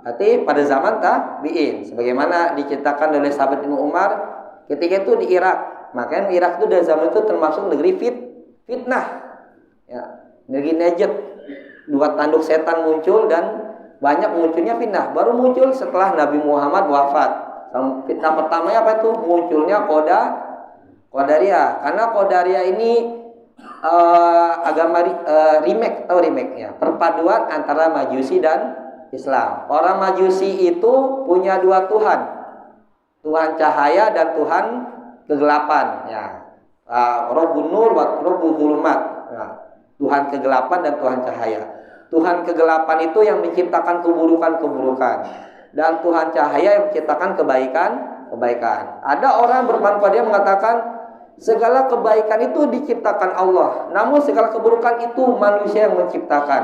A: berarti pada zaman tabi'in. Sebagaimana diceritakan oleh sahabat Ibnu Umar ketika itu di Irak. Makanya Irak itu dari zaman itu termasuk negeri fitnah. Ya, negeri Najd. Dua tanduk setan muncul dan banyak munculnya fitnah. Baru muncul setelah Nabi Muhammad wafat. Fitnah pertamanya apa itu? Munculnya Qadariyah. Karena Qadariyah ini agama remake ya, perpaduan antara Majusi dan Islam. Orang Majusi itu punya dua Tuhan, Tuhan cahaya dan Tuhan kegelapan. Ya, Rabbun Nur wa Rabbul Zulumat. Ya, Tuhan kegelapan dan Tuhan cahaya. Tuhan kegelapan itu yang menciptakan keburukan dan Tuhan cahaya yang menciptakan kebaikan. Ada orang bermanfaat dia mengatakan segala kebaikan itu diciptakan Allah, namun segala keburukan itu manusia yang menciptakan.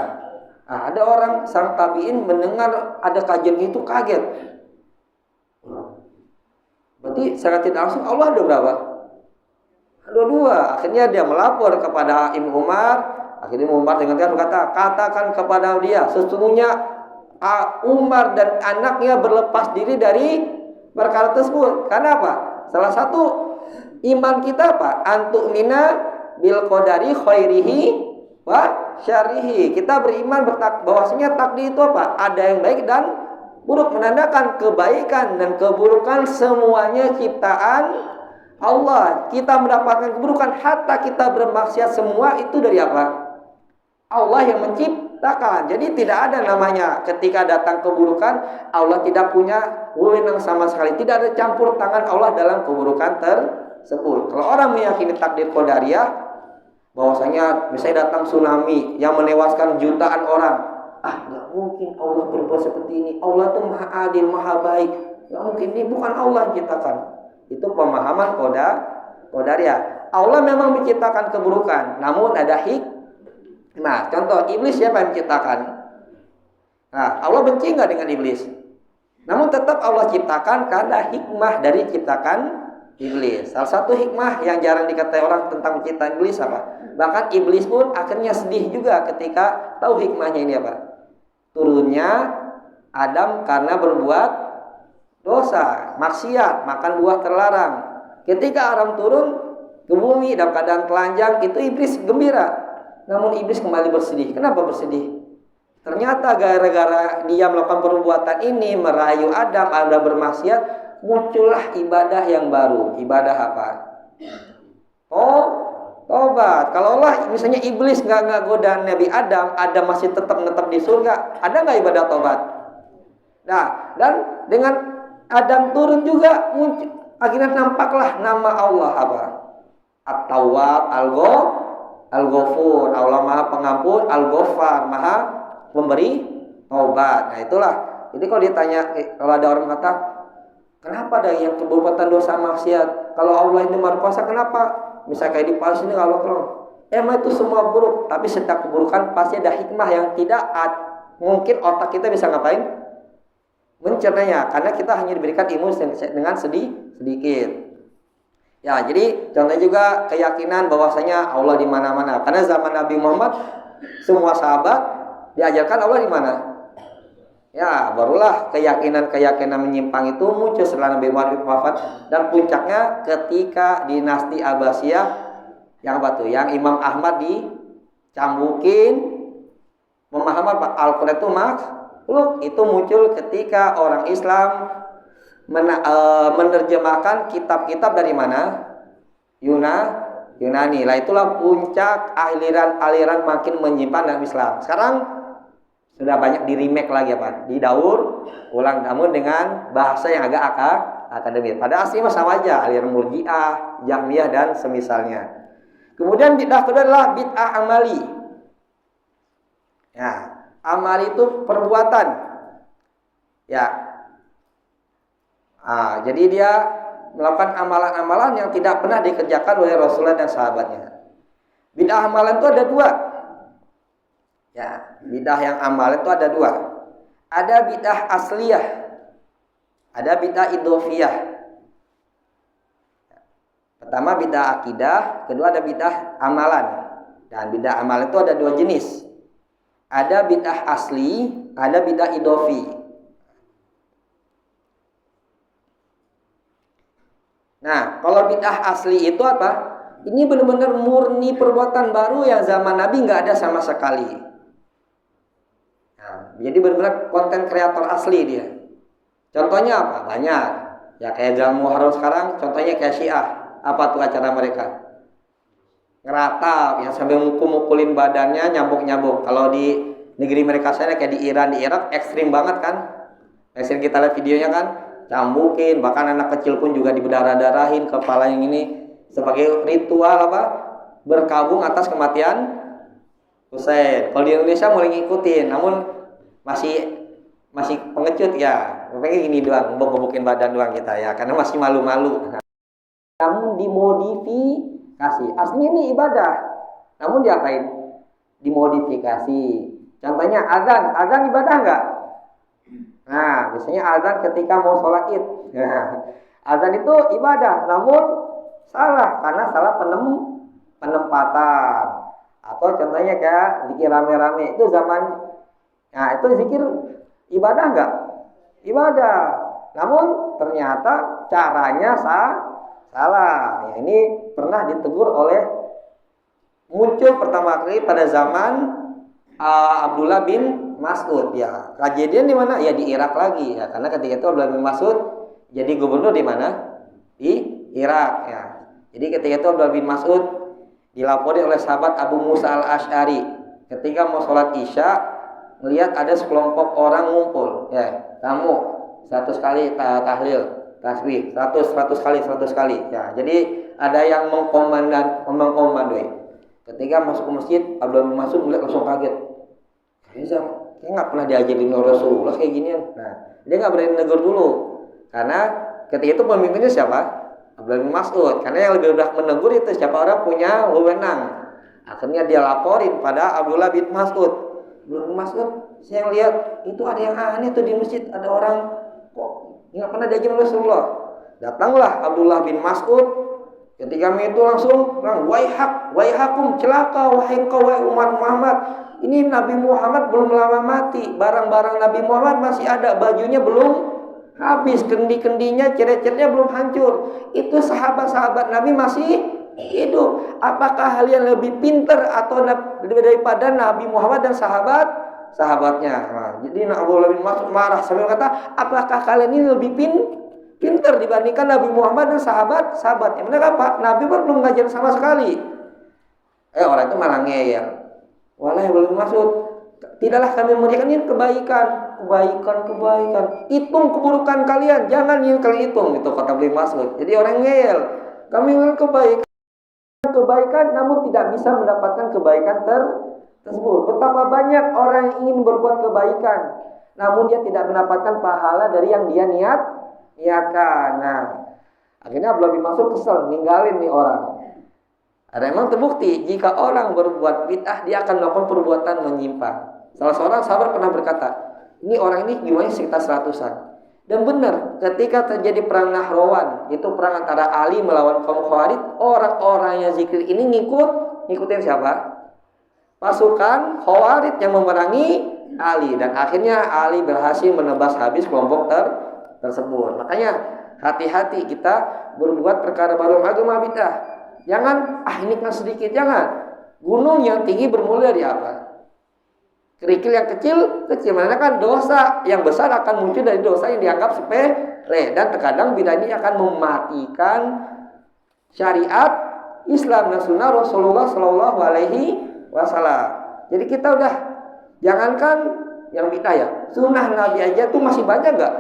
A: Nah, ada orang sang tabiin mendengar ada kajian itu kaget. Berarti secara tidak langsung Allah ada berapa? Ada dua. Akhirnya dia melapor kepada Ibnu Umar. Akhirnya Umar dengan tegas berkata, katakan kepada dia sesungguhnya Umar dan anaknya berlepas diri dari perkara tersebut. Karena apa? Salah satu iman kita apa? Antu'mina bil qadari khairihi wa syarrihi. Kita beriman bahwasanya takdir itu apa? Ada yang baik dan buruk, menandakan kebaikan dan keburukan semuanya ciptaan Allah. Kita mendapatkan keburukan hatta kita bermaksiat semua itu dari apa? Allah yang menciptakan. Jadi tidak ada namanya ketika datang keburukan Allah tidak punya wewenang sama sekali. Tidak ada campur tangan Allah dalam keburukan tersebut. Kalau orang meyakini takdir Qadariyah, bahwasanya misalnya datang tsunami yang menewaskan jutaan orang, nggak mungkin Allah berbuat seperti ini. Allah itu maha adil, maha baik. Nggak mungkin, ini bukan Allah yang ciptakan. Itu pemahaman Qadariyah. Allah memang menciptakan keburukan, namun ada Nah, contoh iblis siapa yang menciptakan? Nah, Allah benci nggak dengan iblis? Namun tetap Allah ciptakan karena hikmah dari ciptakan iblis. Salah satu hikmah yang jarang diketahui orang tentang penciptaan iblis apa? Bahkan iblis pun akhirnya sedih juga ketika tahu hikmahnya ini apa? Turunnya Adam karena berbuat dosa, maksiat, makan buah terlarang. Ketika Adam turun ke bumi dalam keadaan telanjang, itu iblis gembira. Namun iblis kembali bersedih. Kenapa bersedih? Ternyata gara-gara dia melakukan perbuatan ini, merayu Adam bermaksiat, muncullah ibadah yang baru. Ibadah apa? Tobat. Kalau Allah misalnya iblis nggak goda Nabi Adam masih tetap di surga, ada nggak ibadah tobat? Nah, dan dengan Adam turun juga akhirnya nampaklah nama Allah apa? At-Tawwab, Al-Ghafur, Allah Maha Pengampun, Al-Ghaffar, Maha Pemberi Taubat. Nah, itulah. Jadi kalau ditanya, kalau ada orang kata, kenapa ada yang perbuatan dosa maksiat? Kalau Allah ini Maha Kuasa, kenapa? Misalnya kayak di Palestina Allah tolong. Emang itu semua buruk, tapi setiap keburukan pasti ada hikmah yang tidak mungkin otak kita bisa ngapain? Mencernanya, karena kita hanya diberikan ilmu dengan sedikit. Ya, jadi contohnya juga keyakinan bahwasanya Allah di mana-mana. Karena zaman Nabi Muhammad semua sahabat diajarkan Allah di mana? Ya, barulah keyakinan menyimpang itu muncul setelah Nabi Muhammad wafat, dan puncaknya ketika dinasti Abbasiyah yang apa tuh? Yang Imam Ahmad dicambukin memahami Al-Qur'an itu makhluk. Itu muncul ketika orang Islam menerjemahkan kitab-kitab dari mana? Yunani. Lah itulah puncak aliran makin menyimpan dalam Islam. Sekarang sudah banyak di remake lagi apa? Didaur ulang, namun dengan bahasa yang agak akademis. Pada aslinya sama aja, aliran Murji'ah, Jahmiyah dan semisalnya. Kemudian bid'ah kedua adalah bid'ah amali. Ya, amali itu perbuatan. Ya. Jadi dia melakukan amalan-amalan yang tidak pernah dikerjakan oleh Rasulullah dan sahabatnya. Bid'ah amalan itu ada dua. Ya, bid'ah yang amalan itu ada dua. Ada bid'ah asliyah, ada bid'ah idhofiyah. Pertama bidah akidah, kedua ada bidah amalan. Dan bidah amalan itu ada dua jenis. Ada bidah asli, ada bidah idofi. Nah, kalau bidah asli itu apa? Ini benar-benar murni perbuatan baru yang zaman Nabi nggak ada sama sekali. Nah, jadi benar-benar konten kreator asli dia. Contohnya apa? Banyak. Ya kayak zaman Muharram sekarang, contohnya kayak Syiah. Apa tuh acara mereka? Ngeratap, yang sambil mukul-mukulin badannya, nyambuk-nyambuk. Kalau di negeri mereka sana kayak di Iran, di Irak, ekstrim banget kan? Ekstrim, kita lihat videonya kan? Cambukin, bahkan anak kecil pun juga diberdarah-darahin kepala yang ini sebagai ritual apa? Berkabung atas kematian Husain. Kalau di Indonesia mulai ngikutin, namun masih pengecut ya. Pengen gini doang, gebuk-gebukin badan doang kita ya, karena masih malu-malu. Namun dimodifikasi. Aslinya ini ibadah, namun diapain? Dimodifikasi. Contohnya azan. Azan ibadah enggak? Nah, biasanya azan ketika mau sholat id. Azan itu ibadah, namun salah karena salah penempatan. Atau contohnya kayak zikir rame-rame itu zaman. Nah, itu zikir ibadah enggak? Ibadah. Namun ternyata caranya salah. Ya, ini pernah ditegur oleh, muncul pertama kali pada zaman Abdullah bin Mas'ud ya. Kejadian di mana? Ya di Irak lagi ya, karena ketika itu Abdullah bin Mas'ud jadi gubernur di mana? Di Irak ya. Jadi ketika itu Abdullah bin Mas'ud dilapori oleh sahabat Abu Musa al-Asy'ari ketika mau sholat Isya, melihat ada sekelompok orang ngumpul ya. Kamu 100 kali tahlil, tasbih, 100 kali ya. Jadi ada yang mengkomandoi. Ketika masuk ke masjid, Abdullah bin Mas'ud melihat langsung kaget. Kayaknya nggak pernah diajarin Rasulullah kayak ginian. Nah, dia nggak berani negur dulu, karena ketika itu pemimpinnya siapa? Abdullah bin Mas'ud. Karena yang lebih berhak menegur itu siapa, orang punya wewenang. Akhirnya dia laporin pada Abdullah bin Mas'ud. Abdullah bin Mas'ud, saya lihat itu ada yang aneh tuh di masjid, ada orang kok nggak pernah diajarin Rasulullah. Datanglah Abdullah bin Mas'ud. Ketika itu langsung bilang, waihakum, celaka, wahai engkau, wahai umat Muhammad. Ini Nabi Muhammad belum lama mati. Barang-barang Nabi Muhammad masih ada, bajunya belum habis, kendi-kendinya, ceret-ceretnya belum hancur. Itu sahabat-sahabat Nabi masih hidup. Apakah kalian lebih pintar atau daripada Nabi Muhammad dan sahabatnya? Nah, jadi Abdullah bin Mas'ud marah sambil kata, apakah kalian ini lebih pintar dibandingkan Nabi Muhammad dan sahabatnya? Benar apa? Nabi pun belum ngajar sama sekali. Orang itu malah ngeyel. Wallahi belum masuk. Tidaklah kami memberikan ini kebaikan. Hitung keburukan kalian, jangan yang kalian hitung. Itu kata Ibnu Mas'ud. Jadi orang ngeyel. Kami ingin kebaikan, namun tidak bisa mendapatkan kebaikan tersebut. Betapa banyak orang yang ingin berbuat kebaikan, namun dia tidak mendapatkan pahala dari yang dia niatkan. Nah, akhirnya Abdullah bin Mas'ud kesel, ninggalin nih orang. Ada memang terbukti jika orang berbuat bid'ah, dia akan melakukan perbuatan menyimpang. Salah seorang sahabat pernah berkata, ini orang ini jumlahnya sekitar 100-an. Dan benar, ketika terjadi perang Nahrawan, itu perang antara Ali melawan kaum Khawarij, orang-orang yang zikir ini ngikutin siapa? Pasukan Khawarij yang memerangi Ali, dan akhirnya Ali berhasil menebas habis kelompok tersebut. Makanya hati-hati kita berbuat perkara baru agama bid'ah. Jangan ini kan sedikit, jangan. Gunung yang tinggi bermula dari apa? Kerikil yang kecil, mana kan dosa yang besar akan muncul dari dosa yang dianggap sepele, dan terkadang bid'ah ini akan mematikan syariat Islam dan sunnah Rasulullah Shallallahu Alaihi Wasallam. Jadi kita udah jangankan yang bid'ah ya, sunnah Nabi aja tuh masih banyak nggak?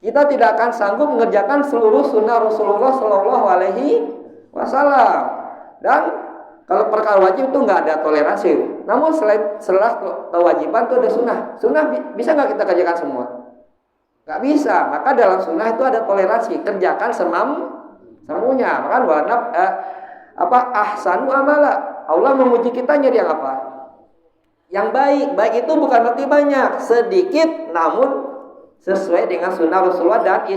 A: Kita tidak akan sanggup mengerjakan seluruh sunnah Rasulullah Shallallahu Alaihi Wasallam. Dan kalau perkara wajib itu nggak ada toleransi. Namun setelah kewajiban itu ada sunnah. Sunnah bisa nggak kita kerjakan semua? Nggak bisa. Maka dalam sunnah itu ada toleransi. Kerjakan semuanya. Maka ahsanu amala. Allah memuji kita nyari yang apa? Yang baik. Baik itu bukan berarti banyak, sedikit, namun sesuai dengan sunnah Rasulullah dan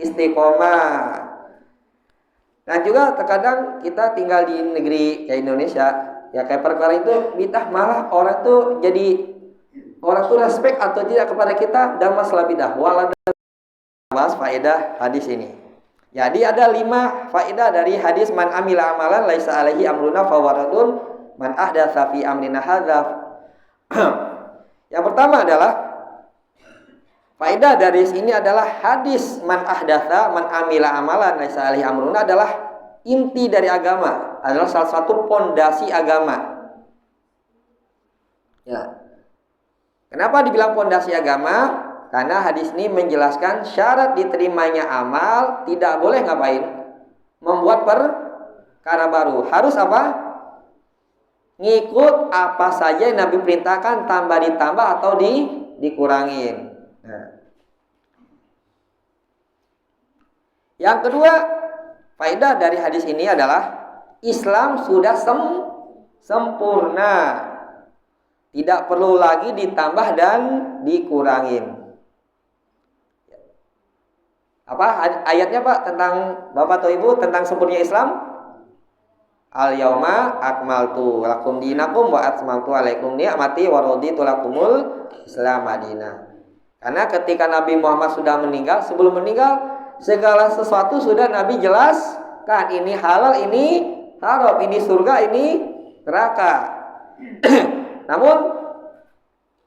A: istiqomah. Dan juga terkadang kita tinggal di negeri kayak Indonesia, ya kayak perkara itu bidah malah orang tuh jadi orang tuh respect atau tidak kepada kita dan masalah bidah. Walau bahas faedah hadis ini. Jadi ada 5 faedah dari hadis man amila amalan laisa alaihi amruna fawaradun man ahdatsa fi amrina hadzal. Yang pertama adalah faedah dari sini adalah hadis man ahdatsa man amila amalan laisa alaihi amruna adalah inti dari agama, adalah salah satu pondasi agama. Ya. Kenapa dibilang pondasi agama? Karena hadis ini menjelaskan syarat diterimanya amal tidak boleh ngapain? Membuat perkara baru. Harus apa? Ngikut apa saja yang Nabi perintahkan, tambah ditambah atau dikurangin. Nah. Yang kedua, faedah dari hadis ini adalah Islam sudah sempurna. Tidak perlu lagi ditambah dan dikurangin. Apa ayatnya Pak tentang Bapak atau Ibu tentang sempurna Islam? Al yauma akmaltu lakum dinakum wa atmamtu alaikum ni'mati wa raditu lakumul Islam madina. Karena ketika Nabi Muhammad sudah meninggal, sebelum meninggal segala sesuatu sudah Nabi jelaskan, ini halal, ini haram, ini surga, ini neraka. Namun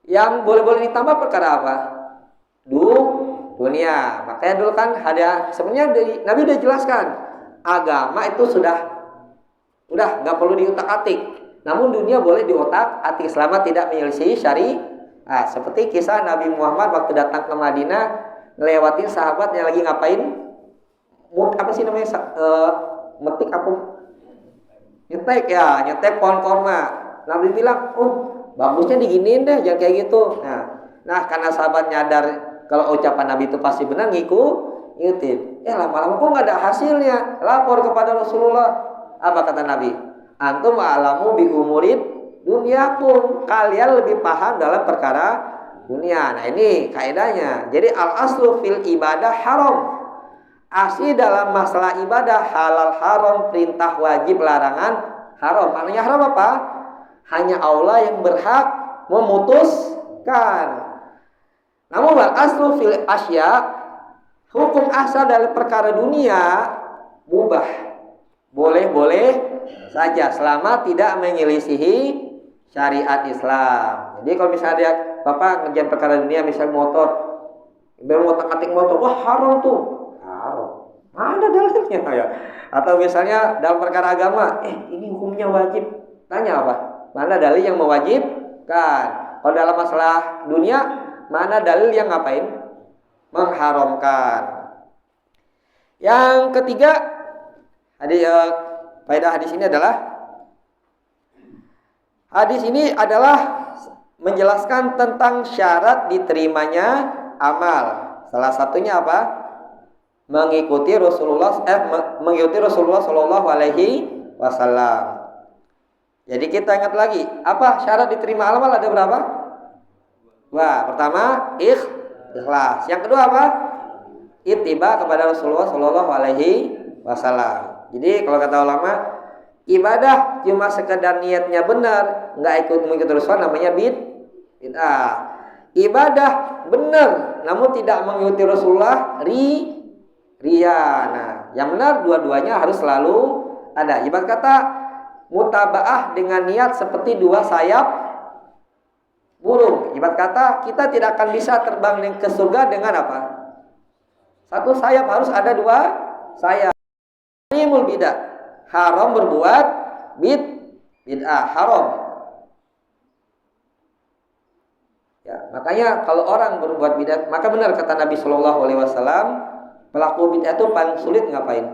A: yang boleh-boleh ditambah perkara apa? Dunia. Makanya dulu kan ada sebenarnya Nabi udah jelaskan agama itu sudah nggak perlu diutak-atik. Namun dunia boleh diotak-atik selama tidak menyelisihi syariat. Seperti kisah Nabi Muhammad waktu datang ke Madinah ngelewatin sahabat yang lagi ngapain? Apa sih namanya? Metik apa? Nyetek pohon korma. Nabi bilang, bagusnya diginiin deh, jangan kayak gitu. Nah, karena sahabat nyadar kalau ucapan Nabi itu pasti benar, ngikutin. Lama-lama kok nggak ada hasilnya. Lapor kepada Rasulullah. Apa kata Nabi? Antum a'lamu bi umurid dunyakum. Kalian lebih paham dalam perkara dunia. Nah, ini kaidahnya. Jadi al-aslu fil ibadah haram. Asli dalam masalah ibadah halal haram, perintah wajib, larangan haram. Maknanya haram apa? Hanya Allah yang berhak memutuskan. Namun wal aslu fil asya, hukum asal dari perkara dunia mubah, boleh-boleh saja selama tidak menyelisihi syariat Islam. Jadi kalau misalnya Bapak ngerjain perkara dunia, misalnya motor, ngotak-ngatik motor, wah haram tuh, haram. Mana dalilnya ya? Atau misalnya dalam perkara agama, ini hukumnya wajib. Tanya apa? Mana dalil yang mewajibkan? Kalau dalam masalah dunia, mana dalil yang ngapain? Mengharamkan. Yang ketiga, faedah hadis ini adalah menjelaskan tentang syarat diterimanya amal. Salah satunya apa? Mengikuti Rasulullah Shallallahu Alaihi Wasallam. Jadi kita ingat lagi, apa syarat diterima amal ada berapa? Pertama ikhlas. Yang kedua apa? Ittiba kepada Rasulullah Shallallahu Alaihi Wasallam. Jadi kalau kata ulama, ibadah cuma sekedar niatnya benar, nggak ikut mengikuti Rasul, namanya bid'ah. Ibadah benar, namun tidak mengikuti Rasulullah riya. Nah, yang benar dua-duanya harus selalu ada. Ibarat kata mutabaah dengan niat seperti dua sayap burung. Ibarat kata kita tidak akan bisa terbang ke surga dengan apa? Satu sayap, harus ada dua sayap. Harimul bidah, haram berbuat bid'ah, haram. Ya, makanya kalau orang berbuat bid'ah, maka benar kata Nabi Shallallahu Alaihi Wasallam, pelaku bid'ah itu paling sulit ngapain?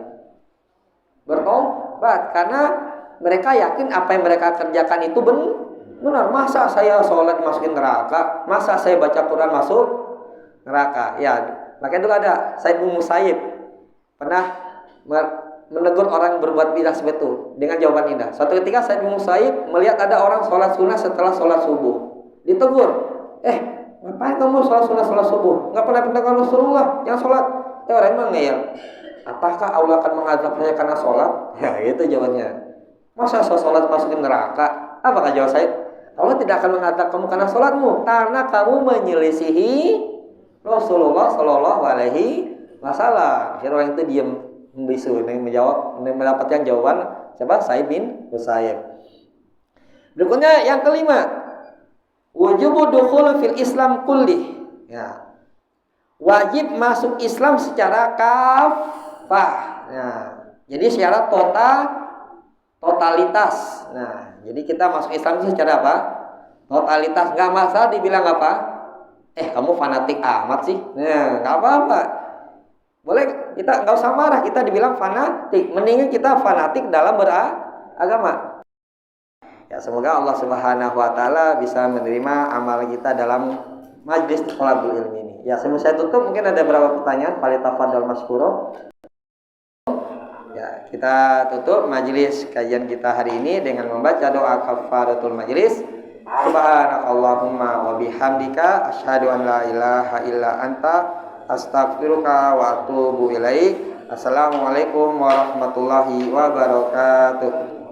A: Bertobat, karena mereka yakin apa yang mereka kerjakan itu benar. Masa saya sholat masukin neraka? Masa saya baca Quran masuk neraka? Ya, makanya dulu ada Said bin Musayyib pernah menegur orang berbuat bidah seperti itu dengan jawaban indah. Suatu ketika Said bin Musayyib melihat ada orang sholat sunnah setelah sholat subuh. Ditegur, ngapain kamu sholat sunnah sholat subuh? Nggak pernah perintahkan Rasulullah yang sholat. Orang emang ngeyel. apakah Allah akan mengazab saya karena sholat? Ya itu jawabannya. Masa sholat masukin neraka? Apakah jawab saya? Allah tidak akan mengazab kamu karena sholatmu, karena kamu menyelisihi Rasulullah Shallallahu Alaihi Wasallam. Akhirnya orang itu diam membisu, menjawab, mendapatkan jawaban siapa? Sa'id bin Musayyib. Berikutnya yang kelima, wujubu dukhul fil Islam kullih. Ya. Wajib masuk Islam secara kafah. Nah, jadi secara totalitas. Nah, jadi kita masuk Islam itu secara apa? Totalitas. Nggak masalah dibilang apa? Kamu fanatik amat sih. Nah, nggak apa-apa. Boleh, kita nggak usah marah. Kita dibilang fanatik. Mendingan kita fanatik dalam beragama. Ya, semoga Allah Subhanahu Wa Taala bisa menerima amal kita dalam majlis thalabul ilmi ini. Ya, sebelum saya tutup mungkin ada beberapa pertanyaan. Falyatafadhal maskuro. Ya, kita tutup majlis kajian kita hari ini dengan membaca doa kafaratul majlis. Subhanakallahumma wa bihamdika asyhadu an la ilaha illa anta astaghfiruka wa atubu ilaik. Assalamualaikum warahmatullahi wabarakatuh.